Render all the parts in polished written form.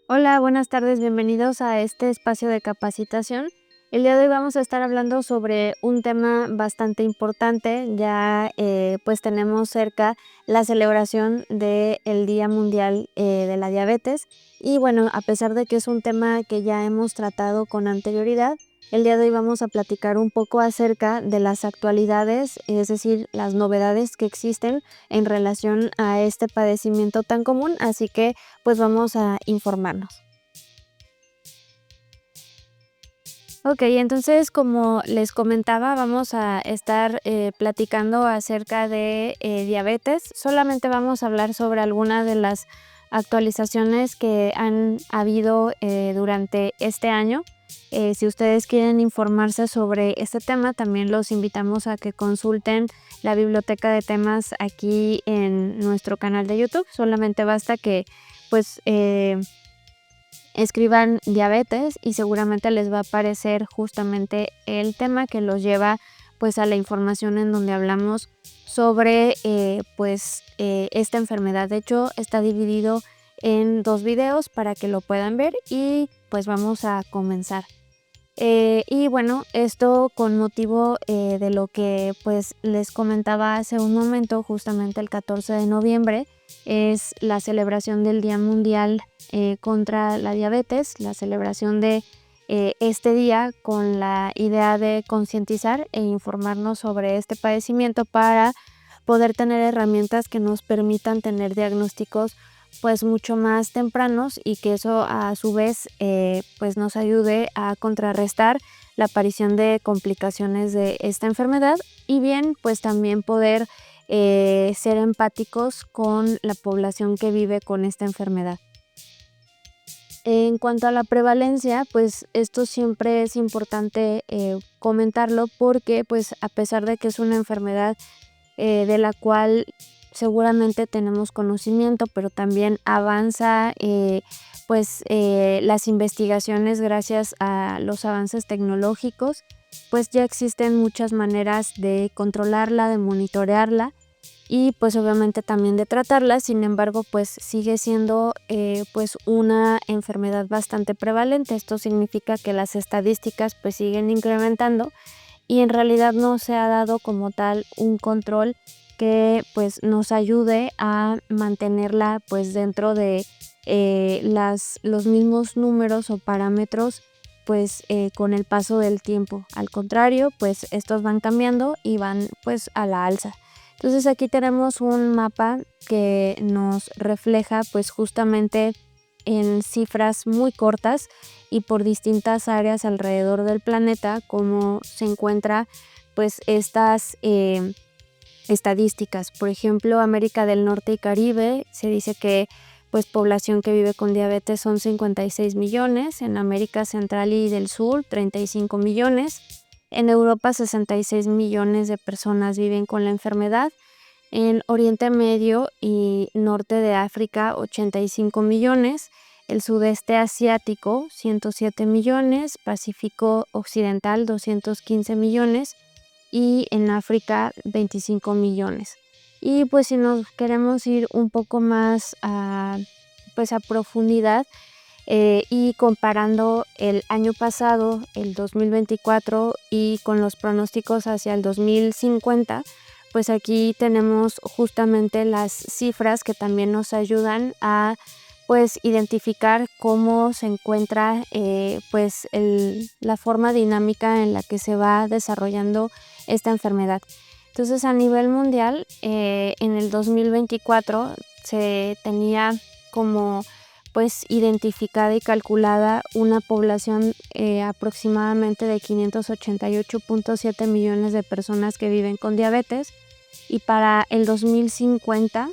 Hola, buenas tardes, bienvenidos a este espacio de capacitación. El día de hoy vamos a estar hablando sobre un tema bastante importante, ya pues tenemos cerca la celebración del Día Mundial de la Diabetes y bueno, a pesar de que es un tema que ya hemos tratado con anterioridad, el día de hoy vamos a platicar un poco acerca de las actualidades, es decir, las novedades que existen en relación a este padecimiento tan común, así que pues vamos a informarnos. Okey, entonces, como les comentaba, vamos a estar, platicando acerca de, diabetes. Solamente vamos a hablar sobre algunas de las actualizaciones que han habido, durante este año. Si ustedes quieren informarse sobre este tema, también los invitamos a que consulten la biblioteca de temas aquí en nuestro canal de YouTube. Solamente basta que, pues, escriban diabetes y seguramente les va a aparecer justamente el tema que los lleva pues a la información en donde hablamos sobre esta enfermedad. De hecho, está dividido en 2 videos para que lo puedan ver y pues vamos a comenzar. Y bueno, esto con motivo, de lo que, pues, les comentaba hace un momento, justamente el 14 de noviembre es la celebración del Día Mundial, contra la Diabetes, la celebración de, este día con la idea de concientizar e informarnos sobre este padecimiento para poder tener herramientas que nos permitan tener diagnósticos pues mucho más tempranos y que eso a su vez pues nos ayude a contrarrestar la aparición de complicaciones de esta enfermedad y bien pues también poder ser empáticos con la población que vive con esta enfermedad. En cuanto a la prevalencia, pues esto siempre es importante comentarlo porque pues a pesar de que es una enfermedad de la cual seguramente tenemos conocimiento, pero también avanza las investigaciones gracias a los avances tecnológicos, pues ya existen muchas maneras de controlarla, de monitorearla y pues obviamente también de tratarla. Sin embargo, pues sigue siendo pues una enfermedad bastante prevalente. Esto significa que las estadísticas pues siguen incrementando y en realidad no se ha dado como tal un control que pues nos ayude a mantenerla pues dentro de los mismos números o parámetros pues con el paso del tiempo. Al contrario, pues estos van cambiando y van pues a la alza. Entonces aquí tenemos un mapa que nos refleja pues justamente en cifras muy cortas y por distintas áreas alrededor del planeta cómo se encuentra pues estas estadísticas. Por ejemplo, América del Norte y Caribe se dice que pues población que vive con diabetes son 56 millones, en América Central y del Sur 35 millones, en Europa 66 millones de personas viven con la enfermedad, en Oriente Medio y Norte de África 85 millones, el Sudeste Asiático 107 millones, Pacífico Occidental 215 millones y en África 25 millones. Y pues si nos queremos ir un poco más a profundidad y comparando el año pasado, el 2024 y con los pronósticos hacia el 2050, pues aquí tenemos justamente las cifras que también nos ayudan a pues identificar cómo se encuentra la forma dinámica en la que se va desarrollando esta enfermedad. Entonces a nivel mundial en el 2024 se tenía como pues identificada y calculada una población aproximadamente de 588.7 millones de personas que viven con diabetes y para el 2050,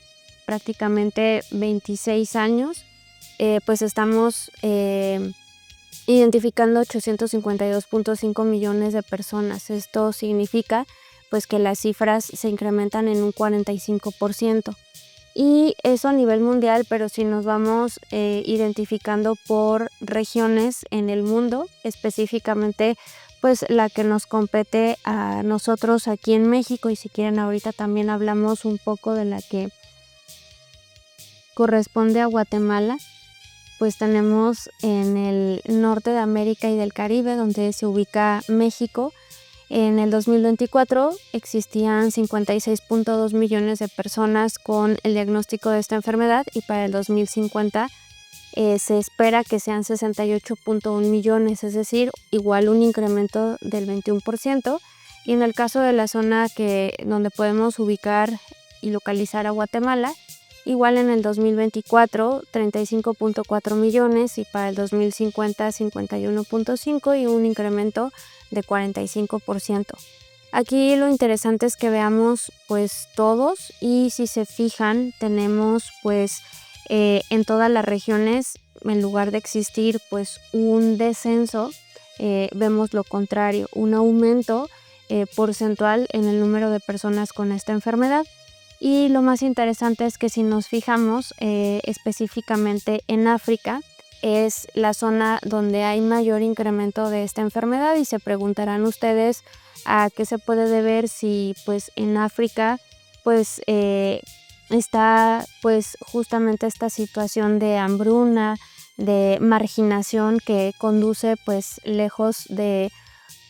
prácticamente 26 años, pues estamos identificando 852.5 millones de personas. Esto significa pues que las cifras se incrementan en un 45%. Y eso a nivel mundial, pero si nos vamos identificando por regiones en el mundo, específicamente pues la que nos compete a nosotros aquí en México, y si quieren ahorita también hablamos un poco de la que corresponde a Guatemala, pues tenemos en el norte de América y del Caribe, donde se ubica México. En el 2024 existían 56.2 millones de personas con el diagnóstico de esta enfermedad y para el 2050 se espera que sean 68.1 millones, es decir, igual un incremento del 21%. Y en el caso de la zona donde podemos ubicar y localizar a Guatemala, igual en el 2024 35.4 millones y para el 2050 51.5 y un incremento de 45%. Aquí lo interesante es que veamos pues todos y si se fijan tenemos pues en todas las regiones, en lugar de existir pues un descenso, vemos lo contrario, un aumento porcentual en el número de personas con esta enfermedad. Y lo más interesante es que si nos fijamos específicamente en África, es la zona donde hay mayor incremento de esta enfermedad y se preguntarán ustedes a qué se puede deber si pues en África pues está pues justamente esta situación de hambruna, de marginación que conduce pues lejos de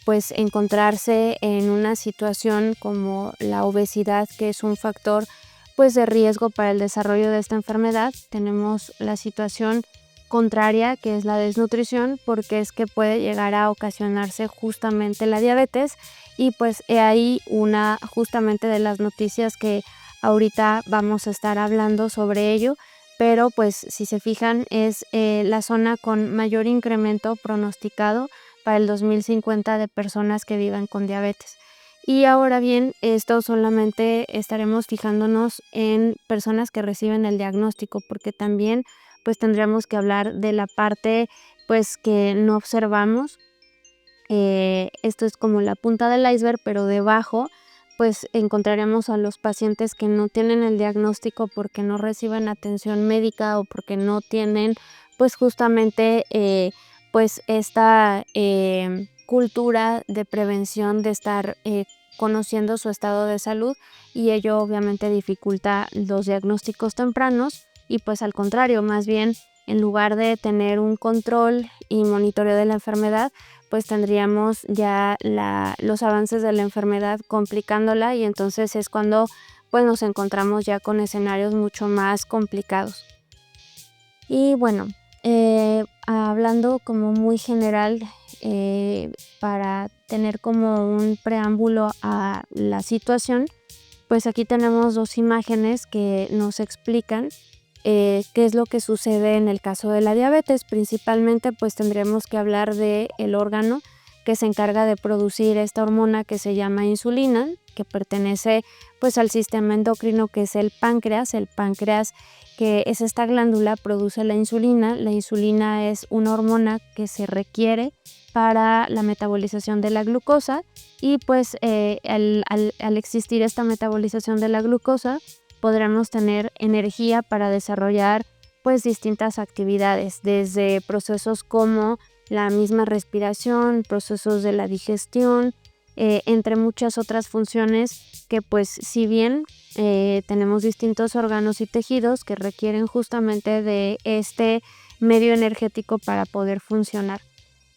pues encontrarse en una situación como la obesidad, que es un factor pues de riesgo para el desarrollo de esta enfermedad. Tenemos la situación contraria, que es la desnutrición, porque es que puede llegar a ocasionarse justamente la diabetes y pues he ahí una justamente de las noticias que ahorita vamos a estar hablando sobre ello, pero pues si se fijan es la zona con mayor incremento pronosticado para el 2050 de personas que vivan con diabetes. Y ahora bien, esto solamente estaremos fijándonos en personas que reciben el diagnóstico, porque también pues tendríamos que hablar de la parte pues que no observamos. Esto es como la punta del iceberg, pero debajo pues encontraremos a los pacientes que no tienen el diagnóstico porque no reciben atención médica o porque no tienen pues justamente pues esta cultura de prevención, de estar conociendo su estado de salud, y ello obviamente dificulta los diagnósticos tempranos y pues al contrario, más bien en lugar de tener un control y monitoreo de la enfermedad, pues tendríamos ya los avances de la enfermedad complicándola y entonces es cuando pues nos encontramos ya con escenarios mucho más complicados. Y bueno, hablando como muy general, para tener como un preámbulo a la situación, pues aquí tenemos dos imágenes que nos explican qué es lo que sucede en el caso de la diabetes. Principalmente pues tendremos que hablar de el órgano que se encarga de producir esta hormona que se llama insulina, que pertenece pues al sistema endocrino, que es el páncreas. El páncreas, que es esta glándula, produce la insulina. La insulina es una hormona que se requiere para la metabolización de la glucosa y pues al existir esta metabolización de la glucosa podremos tener energía para desarrollar pues distintas actividades, desde procesos como la misma respiración, procesos de la digestión, entre muchas otras funciones que pues si bien tenemos distintos órganos y tejidos que requieren justamente de este medio energético para poder funcionar.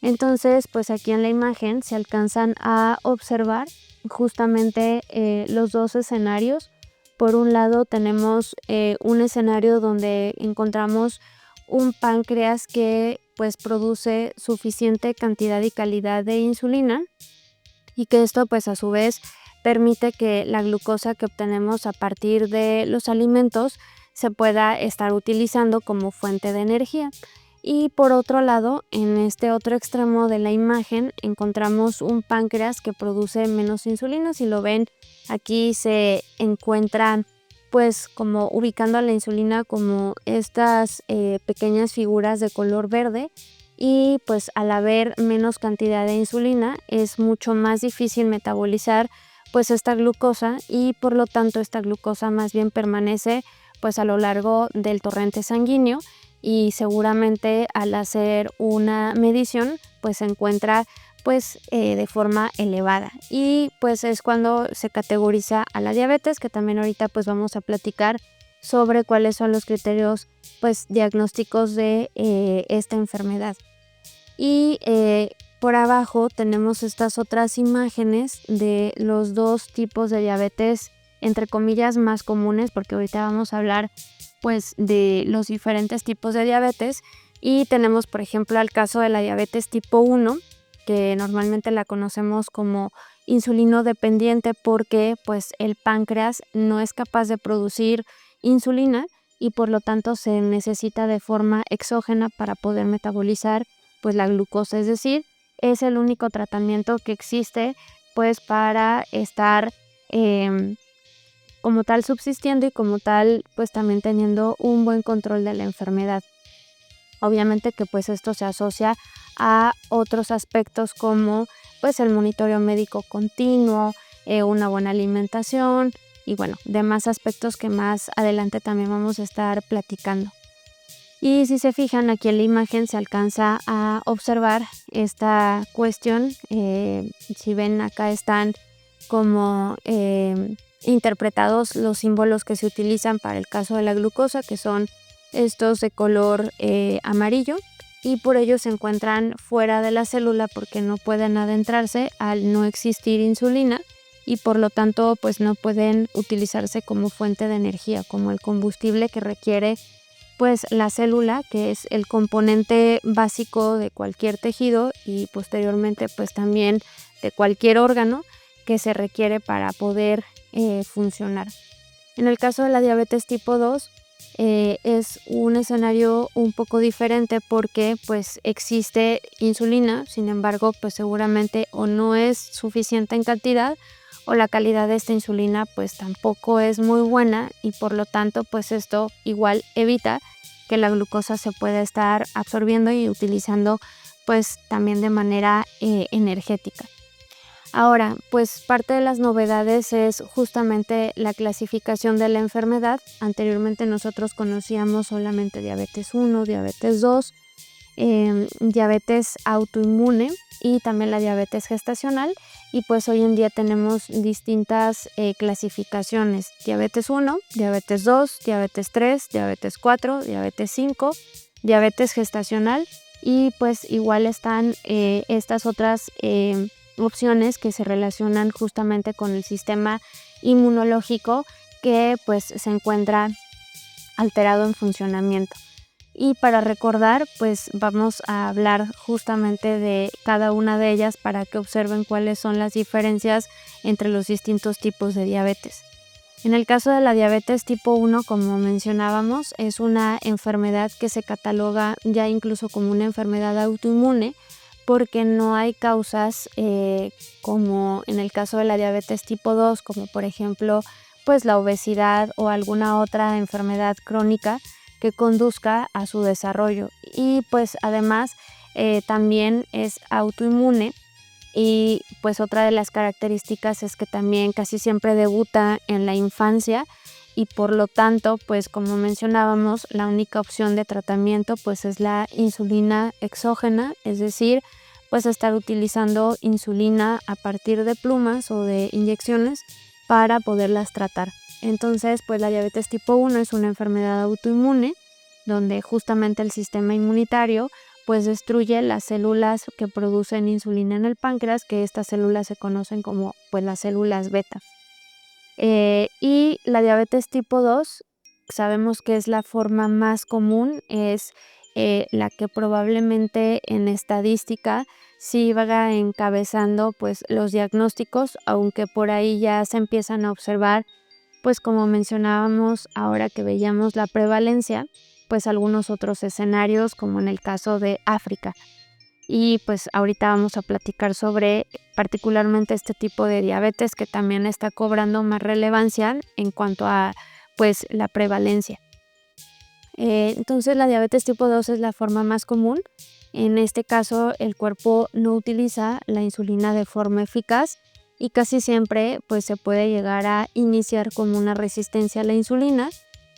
Entonces pues aquí en la imagen se alcanzan a observar justamente los dos escenarios. Por un lado tenemos un escenario donde encontramos un páncreas que pues produce suficiente cantidad y calidad de insulina y que esto pues a su vez permite que la glucosa que obtenemos a partir de los alimentos se pueda estar utilizando como fuente de energía. Y por otro lado, en este otro extremo de la imagen encontramos un páncreas que produce menos insulina. Si lo ven, aquí se encuentran pues como ubicando a la insulina como estas pequeñas figuras de color verde, y pues al haber menos cantidad de insulina es mucho más difícil metabolizar pues esta glucosa y por lo tanto esta glucosa más bien permanece pues a lo largo del torrente sanguíneo y seguramente al hacer una medición pues se encuentra pues de forma elevada y pues es cuando se categoriza a la diabetes, que también ahorita pues vamos a platicar sobre cuáles son los criterios pues diagnósticos de esta enfermedad. Y por abajo tenemos estas otras imágenes de los dos tipos de diabetes, entre comillas, más comunes, porque ahorita vamos a hablar pues de los diferentes tipos de diabetes. Y tenemos, por ejemplo, el caso de la diabetes tipo 1, que normalmente la conocemos como insulino dependiente porque pues el páncreas no es capaz de producir insulina y por lo tanto se necesita de forma exógena para poder metabolizar pues la glucosa, es decir, es el único tratamiento que existe pues para estar como tal subsistiendo y como tal pues también teniendo un buen control de la enfermedad. Obviamente que pues esto se asocia a otros aspectos como pues el monitoreo médico continuo, una buena alimentación y bueno, demás aspectos que más adelante también vamos a estar platicando. Y si se fijan aquí en la imagen se alcanza a observar esta cuestión, si ven acá están como interpretados los símbolos que se utilizan para el caso de la glucosa, que son estos de color amarillo, y por ello se encuentran fuera de la célula porque no pueden adentrarse al no existir insulina y por lo tanto pues no pueden utilizarse como fuente de energía, como el combustible que requiere pues la célula, que es el componente básico de cualquier tejido y posteriormente pues también de cualquier órgano que se requiere para poder funcionar. En el caso de la diabetes tipo 2 es un escenario un poco diferente porque pues existe insulina, sin embargo pues seguramente o no es suficiente en cantidad o la calidad de esta insulina pues tampoco es muy buena y por lo tanto pues esto igual evita que la glucosa se pueda estar absorbiendo y utilizando pues también de manera energética. Ahora, pues parte de las novedades es justamente la clasificación de la enfermedad. Anteriormente nosotros conocíamos solamente diabetes 1, diabetes 2, diabetes autoinmune y también la diabetes gestacional y pues hoy en día tenemos distintas clasificaciones: diabetes 1, diabetes 2, diabetes 3, diabetes 4, diabetes 5, diabetes gestacional y pues igual están estas otras opciones que se relacionan justamente con el sistema inmunológico que pues se encuentra alterado en funcionamiento. Y para recordar, pues vamos a hablar justamente de cada una de ellas para que observen cuáles son las diferencias entre los distintos tipos de diabetes. En el caso de la diabetes tipo 1, como mencionábamos, es una enfermedad que se cataloga ya incluso como una enfermedad autoinmune porque no hay causas como en el caso de la diabetes tipo 2, como por ejemplo pues la obesidad o alguna otra enfermedad crónica que conduzca a su desarrollo. Y pues además también es autoinmune y pues otra de las características es que también casi siempre debuta en la infancia y por lo tanto pues como mencionábamos la única opción de tratamiento pues es la insulina exógena, es decir pues estar utilizando insulina a partir de plumas o de inyecciones para poderlas tratar. Entonces pues la diabetes tipo 1 es una enfermedad autoinmune donde justamente el sistema inmunitario pues destruye las células que producen insulina en el páncreas, que estas células se conocen como pues las células beta. Y la diabetes tipo 2 sabemos que es la forma más común, es la que probablemente en estadística sí va encabezando pues los diagnósticos, aunque por ahí ya se empiezan a observar pues como mencionábamos ahora que veíamos la prevalencia, pues algunos otros escenarios como en el caso de África. Y pues ahorita vamos a platicar sobre particularmente este tipo de diabetes que también está cobrando más relevancia en cuanto a pues la prevalencia. Entonces la diabetes tipo 2 es la forma más común. En este caso el cuerpo no utiliza la insulina de forma eficaz y casi siempre pues se puede llegar a iniciar como una resistencia a la insulina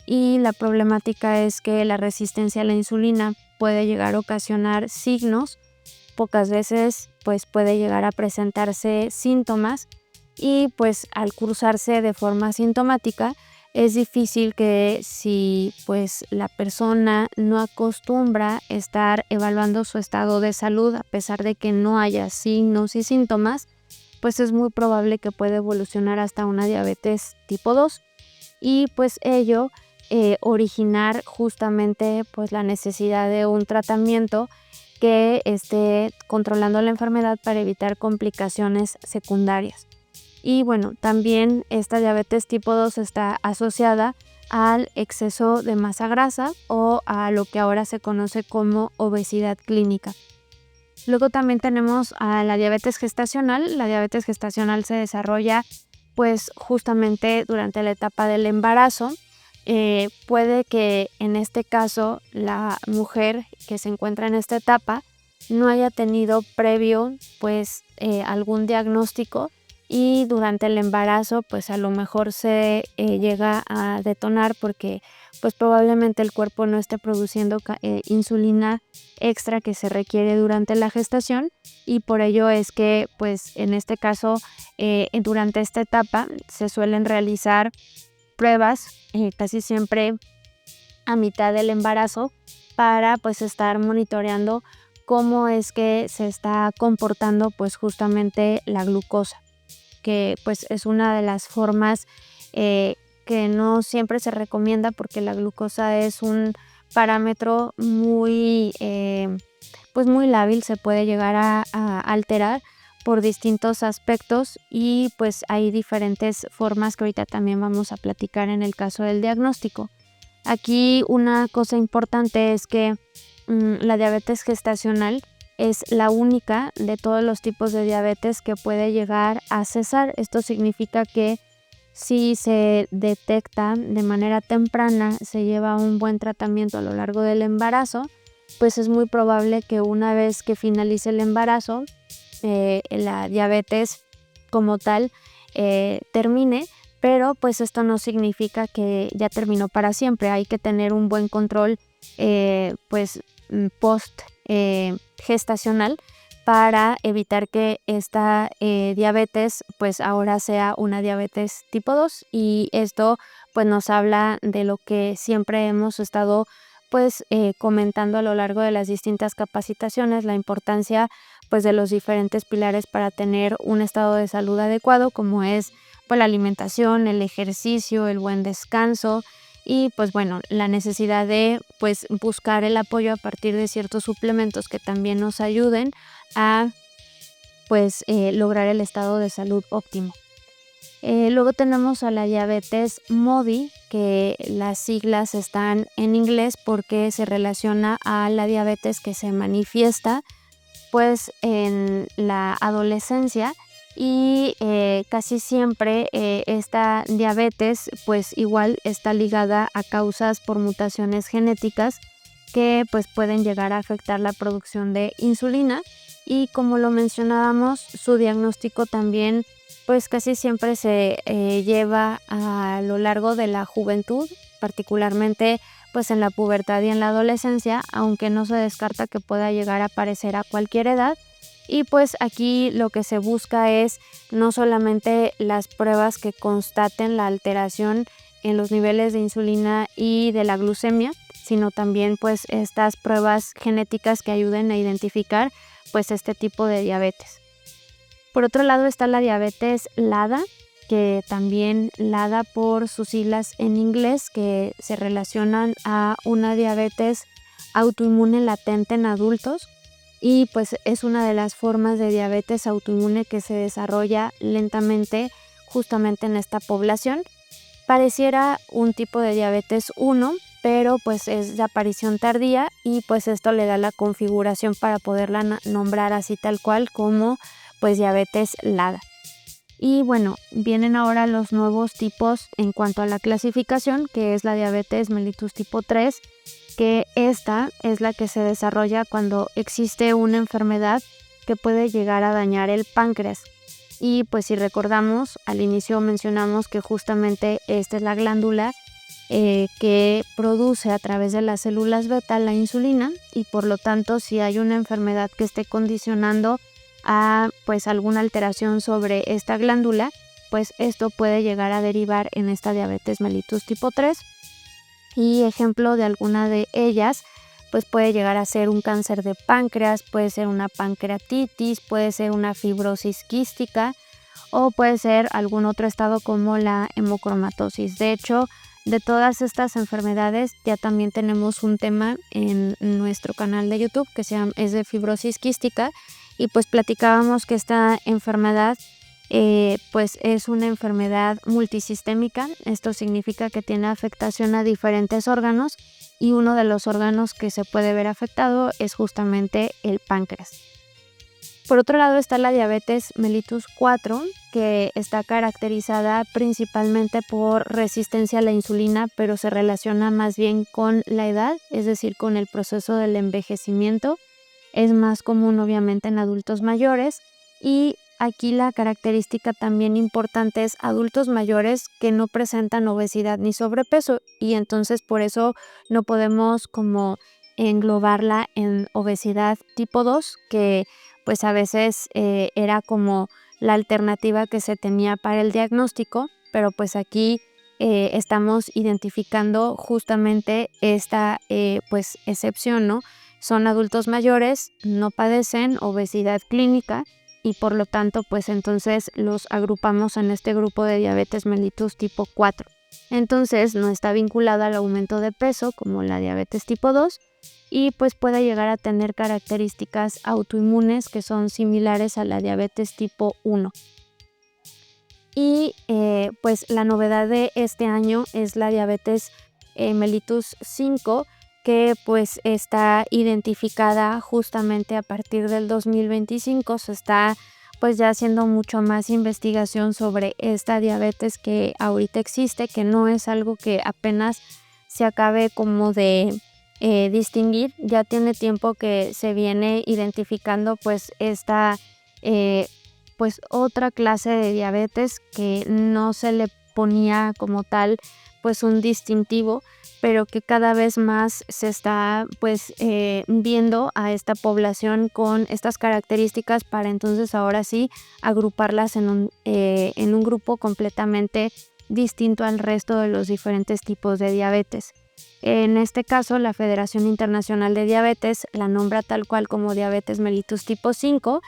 y la problemática es que la resistencia a la insulina puede llegar a ocasionar signos. Pocas veces pues puede llegar a presentarse síntomas y pues al cursarse de forma asintomática es difícil que si pues la persona no acostumbra estar evaluando su estado de salud a pesar de que no haya signos y síntomas, pues es muy probable que pueda evolucionar hasta una diabetes tipo 2 y pues ello originar justamente pues la necesidad de un tratamiento que esté controlando la enfermedad para evitar complicaciones secundarias. Y bueno, también esta diabetes tipo 2 está asociada al exceso de masa grasa o a lo que ahora se conoce como obesidad clínica. Luego también tenemos a la diabetes gestacional. La diabetes gestacional se desarrolla pues justamente durante la etapa del embarazo. Puede que en este caso la mujer que se encuentra en esta etapa no haya tenido previo pues algún diagnóstico y durante el embarazo pues a lo mejor se llega a detonar porque pues probablemente el cuerpo no esté produciendo insulina extra que se requiere durante la gestación y por ello es que pues en este caso durante esta etapa se suelen realizar pruebas casi siempre a mitad del embarazo para pues estar monitoreando cómo es que se está comportando pues justamente la glucosa, que pues es una de las formas que no siempre se recomienda porque la glucosa es un parámetro muy pues muy lábil, se puede llegar a alterar por distintos aspectos y pues hay diferentes formas que ahorita también vamos a platicar en el caso del diagnóstico. Aquí una cosa importante es que la diabetes gestacional es la única de todos los tipos de diabetes que puede llegar a cesar. Esto significa que si se detecta de manera temprana, se lleva un buen tratamiento a lo largo del embarazo, pues es muy probable que una vez que finalice el embarazo, la diabetes como tal termine, pero pues esto no significa que ya terminó para siempre. Hay que tener un buen control pues post gestacional para evitar que esta diabetes pues ahora sea una diabetes tipo 2 y esto pues nos habla de lo que siempre hemos estado pues comentando a lo largo de las distintas capacitaciones, la importancia pues de los diferentes pilares para tener un estado de salud adecuado como es pues la alimentación, el ejercicio, el buen descanso y pues bueno, la necesidad de pues buscar el apoyo a partir de ciertos suplementos que también nos ayuden a pues lograr el estado de salud óptimo. Luego tenemos a la diabetes MODY, que las siglas están en inglés porque se relaciona a la diabetes que se manifiesta pues en la adolescencia y casi siempre esta diabetes pues igual está ligada a causas por mutaciones genéticas que pues pueden llegar a afectar la producción de insulina y como lo mencionábamos su diagnóstico también pues casi siempre se lleva a lo largo de la juventud, particularmente pues en la pubertad y en la adolescencia, aunque no se descarta que pueda llegar a aparecer a cualquier edad. Y pues aquí lo que se busca es no solamente las pruebas que constaten la alteración en los niveles de insulina y de la glucemia, sino también pues estas pruebas genéticas que ayuden a identificar pues este tipo de diabetes. Por otro lado está la diabetes LADA, que también LADA por sus siglas en inglés, que se relacionan a una diabetes autoinmune latente en adultos y pues es una de las formas de diabetes autoinmune que se desarrolla lentamente justamente en esta población. Pareciera un tipo de diabetes 1, pero pues es de aparición tardía y pues esto le da la configuración para poderla nombrar así tal cual como pues diabetes LADA. Y bueno, vienen ahora los nuevos tipos en cuanto a la clasificación, que es la diabetes mellitus tipo 3, que esta es la que se desarrolla cuando existe una enfermedad que puede llegar a dañar el páncreas. Y pues si recordamos, al inicio mencionamos que justamente esta es la glándula que produce a través de las células beta la insulina y por lo tanto si hay una enfermedad que esté condicionando a pues alguna alteración sobre esta glándula, pues esto puede llegar a derivar en esta diabetes mellitus tipo 3. Y ejemplo de alguna de ellas, pues puede llegar a ser un cáncer de páncreas, puede ser una pancreatitis, puede ser una fibrosis quística o puede ser algún otro estado como la hemocromatosis. De hecho, de todas estas enfermedades ya también tenemos un tema en nuestro canal de YouTube que es de fibrosis quística, y pues platicábamos que esta enfermedad pues es una enfermedad multisistémica. Esto significa que tiene afectación a diferentes órganos, y uno de los órganos que se puede ver afectado es justamente el páncreas. Por otro lado está la diabetes mellitus 4, que está caracterizada principalmente por resistencia a la insulina, pero se relaciona más bien con la edad, es decir, con el proceso del envejecimiento. Es más común obviamente en adultos mayores, y aquí la característica también importante es adultos mayores que no presentan obesidad ni sobrepeso, y entonces por eso no podemos como englobarla en obesidad tipo 2, que pues a veces era como la alternativa que se tenía para el diagnóstico, pero pues aquí estamos identificando justamente esta pues excepción, ¿no? Son adultos mayores, no padecen obesidad clínica, y por lo tanto pues entonces los agrupamos en este grupo de diabetes mellitus tipo 4. Entonces no está vinculada al aumento de peso como la diabetes tipo 2, y pues puede llegar a tener características autoinmunes que son similares a la diabetes tipo 1. Y pues la novedad de este año es la diabetes mellitus 5, que pues está identificada justamente a partir del 2025. Se está pues ya haciendo mucho más investigación sobre esta diabetes que ahorita existe, que no es algo que apenas se acabe como de distinguir. Ya tiene tiempo que se viene identificando pues esta pues otra clase de diabetes que no se le ponía como tal pues un distintivo, pero que cada vez más se está pues viendo a esta población con estas características, para entonces ahora sí agruparlas en un grupo completamente distinto al resto de los diferentes tipos de diabetes. En este caso, la Federación Internacional de Diabetes la nombra tal cual como diabetes mellitus tipo 5,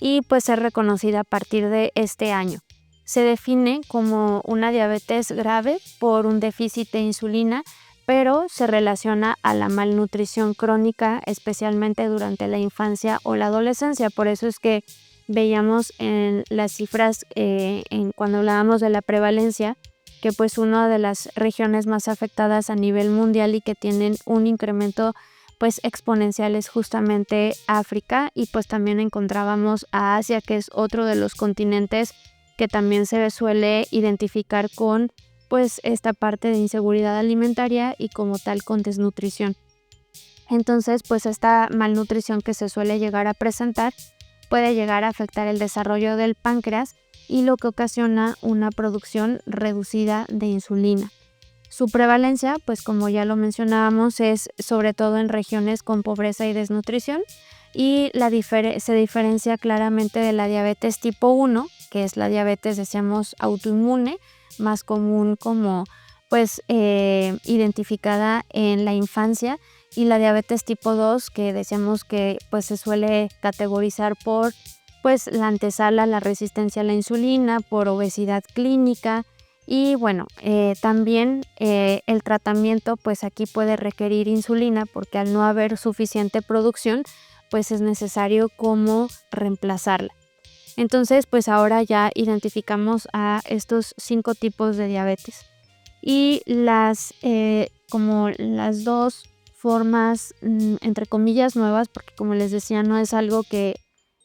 y pues es reconocida a partir de este año. Se define como una diabetes grave por un déficit de insulina, pero se relaciona a la malnutrición crónica, especialmente durante la infancia o la adolescencia. Por eso es que veíamos en las cifras cuando hablábamos de la prevalencia, que pues una de las regiones más afectadas a nivel mundial y que tienen un incremento pues exponencial es justamente África, y pues también encontrábamos a Asia, que es otro de los continentes que también se suele identificar con pues esta parte de inseguridad alimentaria y como tal con desnutrición. Entonces pues esta malnutrición que se suele llegar a presentar puede llegar a afectar el desarrollo del páncreas, y lo que ocasiona una producción reducida de insulina. Su prevalencia, pues como ya lo mencionábamos, es sobre todo en regiones con pobreza y desnutrición, y se diferencia claramente de la diabetes tipo 1, que es la diabetes, decíamos, autoinmune, más común como pues identificada en la infancia, y la diabetes tipo 2, que decíamos que pues se suele categorizar por pues la antesala a la resistencia a la insulina, por obesidad clínica. Y bueno, también el tratamiento pues aquí puede requerir insulina, porque al no haber suficiente producción pues es necesario como reemplazarla. Entonces pues ahora ya identificamos a estos 5 tipos de diabetes, y como las dos formas entre comillas nuevas, porque como les decía no es algo que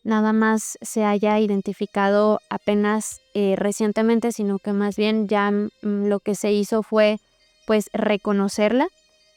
nada más se haya identificado apenas recientemente, sino que más bien ya lo que se hizo fue pues reconocerla.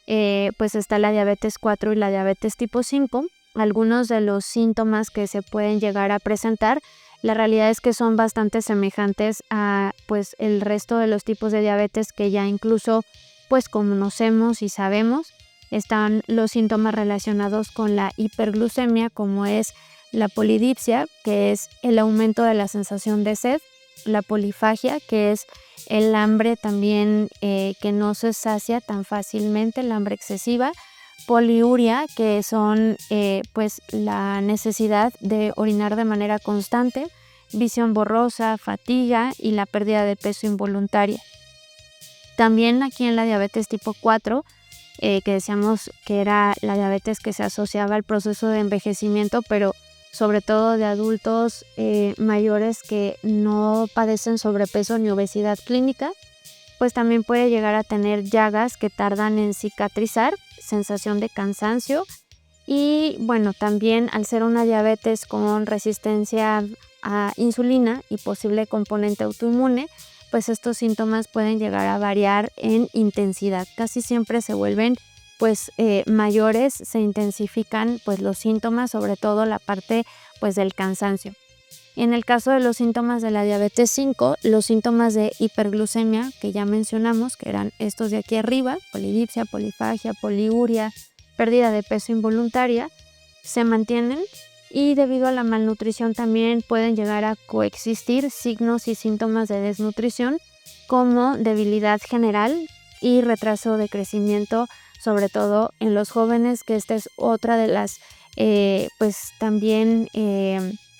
Pues está la diabetes 4 y la diabetes tipo 5. Algunos de los síntomas que se pueden llegar a presentar, la realidad es que son bastante semejantes a pues el resto de los tipos de diabetes que ya incluso pues conocemos y sabemos. Están los síntomas relacionados con la hiperglucemia, como es la polidipsia, que es el aumento de la sensación de sed, la polifagia, que es el hambre también que no se sacia tan fácilmente, el hambre excesiva. Poliuria, que son pues la necesidad de orinar de manera constante. Visión borrosa, fatiga y la pérdida de peso involuntaria. También aquí en la diabetes tipo 4, que decíamos que era la diabetes que se asociaba al proceso de envejecimiento, pero sobre todo de adultos mayores que no padecen sobrepeso ni obesidad clínica, pues también puede llegar a tener llagas que tardan en cicatrizar, sensación de cansancio y bueno, también al ser una diabetes con resistencia a insulina y posible componente autoinmune, pues estos síntomas pueden llegar a variar en intensidad. Casi siempre se vuelven pues mayores, se intensifican pues los síntomas, sobre todo la parte pues del cansancio. En el caso de los síntomas de la diabetes 5, los síntomas de hiperglucemia que ya mencionamos, que eran estos de aquí arriba, polidipsia, polifagia, poliuria, pérdida de peso involuntaria, se mantienen y debido a la malnutrición también pueden llegar a coexistir signos y síntomas de desnutrición como debilidad general y retraso de crecimiento, sobre todo en los jóvenes, que esta es otra de las pues también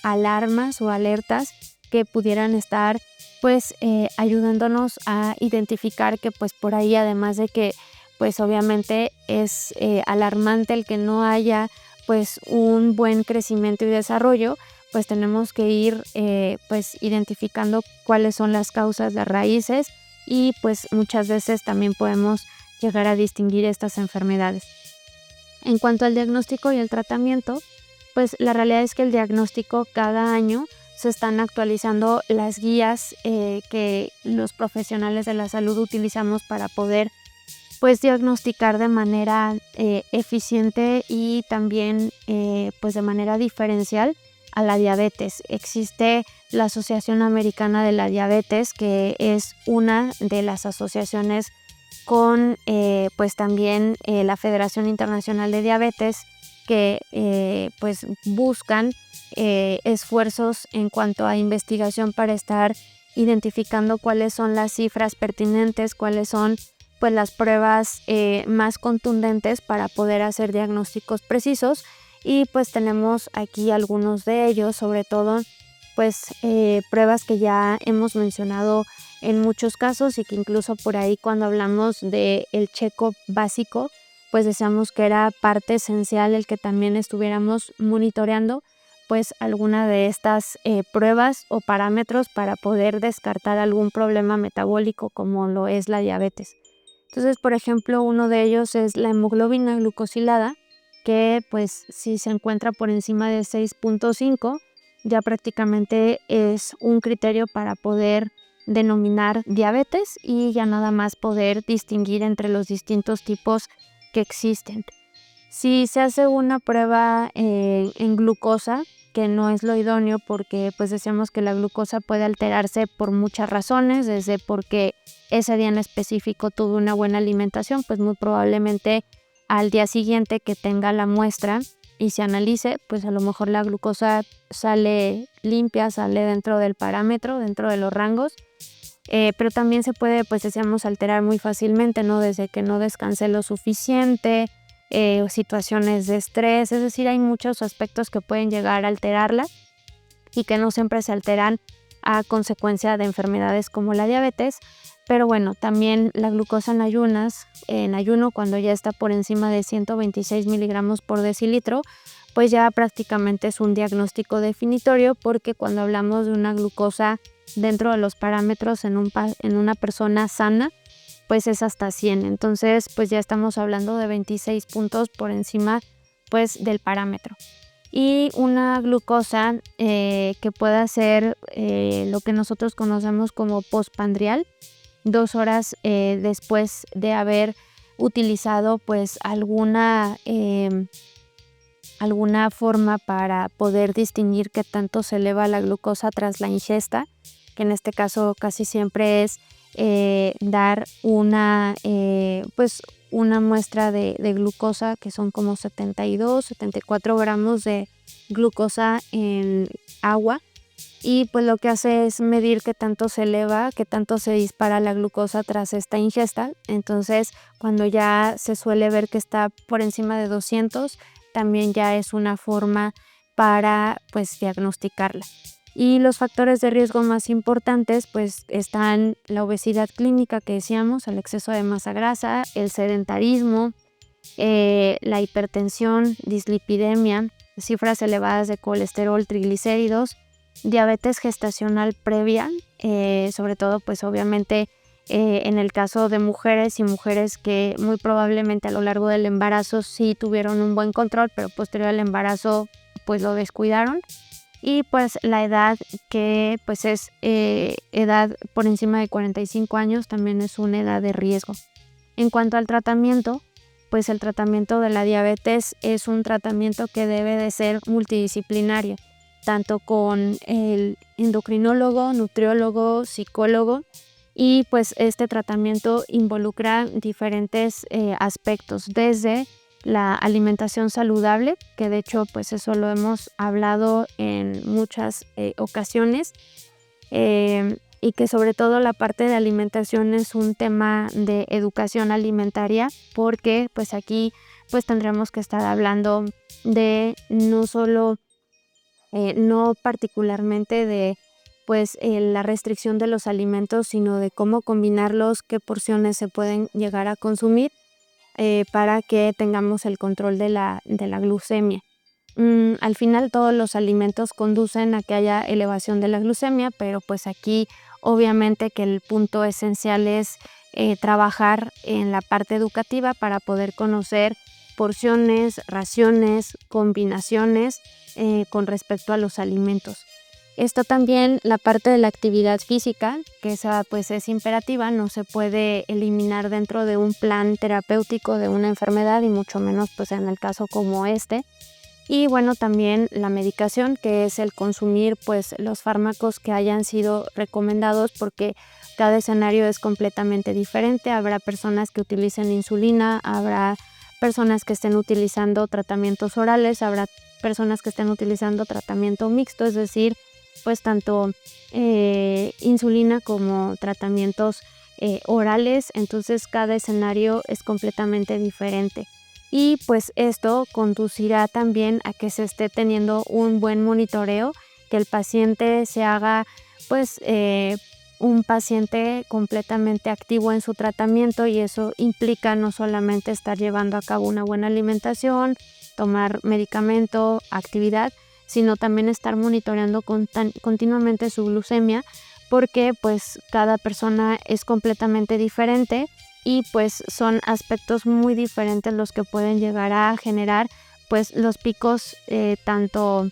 alarmas o alertas que pudieran estar pues ayudándonos a identificar que pues por ahí, además de que pues obviamente es alarmante el que no haya pues un buen crecimiento y desarrollo, pues tenemos que ir pues identificando cuáles son las causas de raíces y pues muchas veces también podemos llegar a distinguir estas enfermedades. En cuanto al diagnóstico y el tratamiento, pues la realidad es que el diagnóstico cada año se están actualizando las guías que los profesionales de la salud utilizamos para poder pues diagnosticar de manera eficiente y también pues de manera diferencial a la diabetes. Existe la Asociación Americana de la Diabetes, que es una de las asociaciones con pues también la Federación Internacional de Diabetes, que pues buscan esfuerzos en cuanto a investigación para estar identificando cuáles son las cifras pertinentes, cuáles son pues las pruebas más contundentes para poder hacer diagnósticos precisos, y pues tenemos aquí algunos de ellos, sobre todo pues pruebas que ya hemos mencionado en muchos casos y que incluso por ahí cuando hablamos del check-up básico pues decíamos que era parte esencial el que también estuviéramos monitoreando pues alguna de estas pruebas o parámetros para poder descartar algún problema metabólico como lo es la diabetes. Entonces, por ejemplo, uno de ellos es la hemoglobina glucosilada, que pues si se encuentra por encima de 6.5, ya prácticamente es un criterio para poder denominar diabetes y ya nada más poder distinguir entre los distintos tipos que existen. Si se hace una prueba en glucosa, que no es lo idóneo porque pues decíamos que la glucosa puede alterarse por muchas razones, desde porque ese día en específico tuve una buena alimentación, pues muy probablemente al día siguiente que tenga la muestra y se analice, pues a lo mejor la glucosa sale limpia, sale dentro del parámetro, dentro de los rangos, pero también se puede, pues decíamos, alterar muy fácilmente, ¿no? Desde que no descansé lo suficiente, situaciones de estrés, es decir, hay muchos aspectos que pueden llegar a alterarla y que no siempre se alteran a consecuencia de enfermedades como la diabetes. Pero bueno, también la glucosa en ayuno, cuando ya está por encima de 126 miligramos por decilitro, pues ya prácticamente es un diagnóstico definitorio, porque cuando hablamos de una glucosa dentro de los parámetros en una persona sana, pues es hasta 100. Entonces, pues ya estamos hablando de 26 puntos por encima pues del parámetro. Y una glucosa que pueda ser lo que nosotros conocemos como postprandial, 2 horas después de haber utilizado pues alguna forma para poder distinguir qué tanto se eleva la glucosa tras la ingesta, que en este caso casi siempre es dar una muestra de glucosa, que son como 72, 74 gramos de glucosa en agua, y pues lo que hace es medir qué tanto se eleva, qué tanto se dispara la glucosa tras esta ingesta. Entonces, cuando ya se suele ver que está por encima de 200, también ya es una forma para pues diagnosticarla. Y los factores de riesgo más importantes pues están la obesidad clínica que decíamos, el exceso de masa grasa, el sedentarismo, la hipertensión, dislipidemia, cifras elevadas de colesterol, triglicéridos, diabetes gestacional previa, sobre todo pues obviamente en el caso de mujeres y mujeres que muy probablemente a lo largo del embarazo sí tuvieron un buen control, pero posterior al embarazo pues lo descuidaron. Y pues la edad que pues es edad por encima de 45 años también es una edad de riesgo. En cuanto al tratamiento, pues el tratamiento de la diabetes es un tratamiento que debe de ser multidisciplinario, tanto con el endocrinólogo, nutriólogo, psicólogo, y pues este tratamiento involucra diferentes aspectos, desde la alimentación saludable, que de hecho pues eso lo hemos hablado en muchas ocasiones, y que sobre todo la parte de alimentación es un tema de educación alimentaria, porque pues aquí pues tendremos que estar hablando de no solo, no particularmente de pues la restricción de los alimentos, sino de cómo combinarlos, qué porciones se pueden llegar a consumir para que tengamos el control de la glucemia. Al final todos los alimentos conducen a que haya elevación de la glucemia, pero pues aquí obviamente que el punto esencial es trabajar en la parte educativa para poder conocer porciones, raciones, combinaciones con respecto a los alimentos. Está también la parte de la actividad física, que esa pues es imperativa, no se puede eliminar dentro de un plan terapéutico de una enfermedad y mucho menos pues en el caso como este. Y bueno, también la medicación, que es el consumir pues los fármacos que hayan sido recomendados, porque cada escenario es completamente diferente. Habrá personas que utilicen insulina, habrá personas que estén utilizando tratamientos orales, habrá personas que estén utilizando tratamiento mixto, es decir, pues tanto insulina como tratamientos orales. Entonces cada escenario es completamente diferente. Y pues esto conducirá también a que se esté teniendo un buen monitoreo, que el paciente se haga pues un paciente completamente activo en su tratamiento, y eso implica no solamente estar llevando a cabo una buena alimentación, tomar medicamento, actividad, sino también estar monitoreando continuamente su glucemia, porque pues cada persona es completamente diferente y pues son aspectos muy diferentes los que pueden llegar a generar pues los picos tanto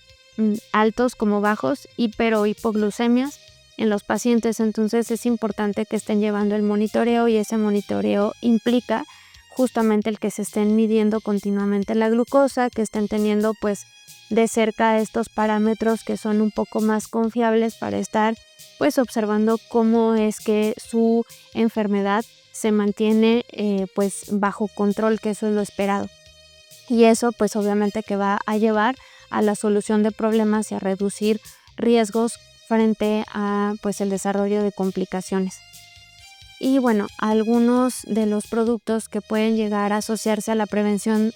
altos como bajos, hiper o hipoglucemias en los pacientes. Entonces es importante que estén llevando el monitoreo, y ese monitoreo implica justamente el que se estén midiendo continuamente la glucosa, que estén teniendo pues de cerca estos parámetros que son un poco más confiables para estar pues observando cómo es que su enfermedad se mantiene pues bajo control, que eso es lo esperado. Y eso pues obviamente que va a llevar a la solución de problemas y a reducir riesgos frente a pues el desarrollo de complicaciones. Y bueno, algunos de los productos que pueden llegar a asociarse a la prevención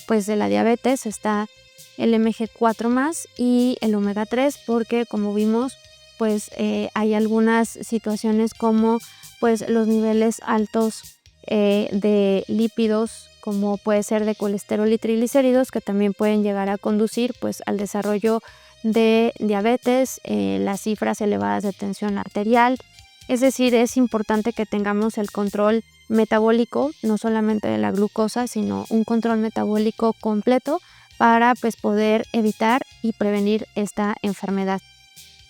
pues de la diabetes está el MG4+ y el omega 3, porque como vimos pues hay algunas situaciones como pues los niveles altos de lípidos, como puede ser de colesterol y triglicéridos, que también pueden llegar a conducir pues al desarrollo de diabetes, las cifras elevadas de tensión arterial. Es decir, es importante que tengamos el control metabólico, no solamente de la glucosa, sino un control metabólico completo para pues poder evitar y prevenir esta enfermedad.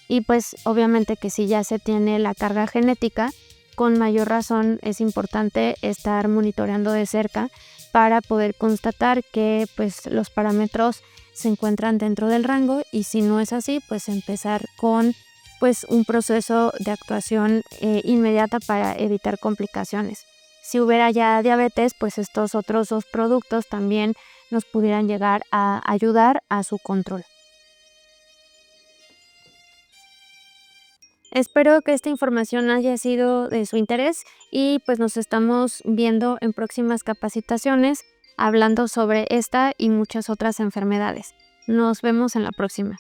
Y pues obviamente que si ya se tiene la carga genética, con mayor razón es importante estar monitoreando de cerca para poder constatar que pues los parámetros se encuentran dentro del rango, y si no es así, pues empezar con pues un proceso de actuación inmediata para evitar complicaciones. Si hubiera ya diabetes, pues estos otros 2 productos también nos pudieran llegar a ayudar a su control. Espero que esta información haya sido de su interés y pues nos estamos viendo en próximas capacitaciones hablando sobre esta y muchas otras enfermedades. Nos vemos en la próxima.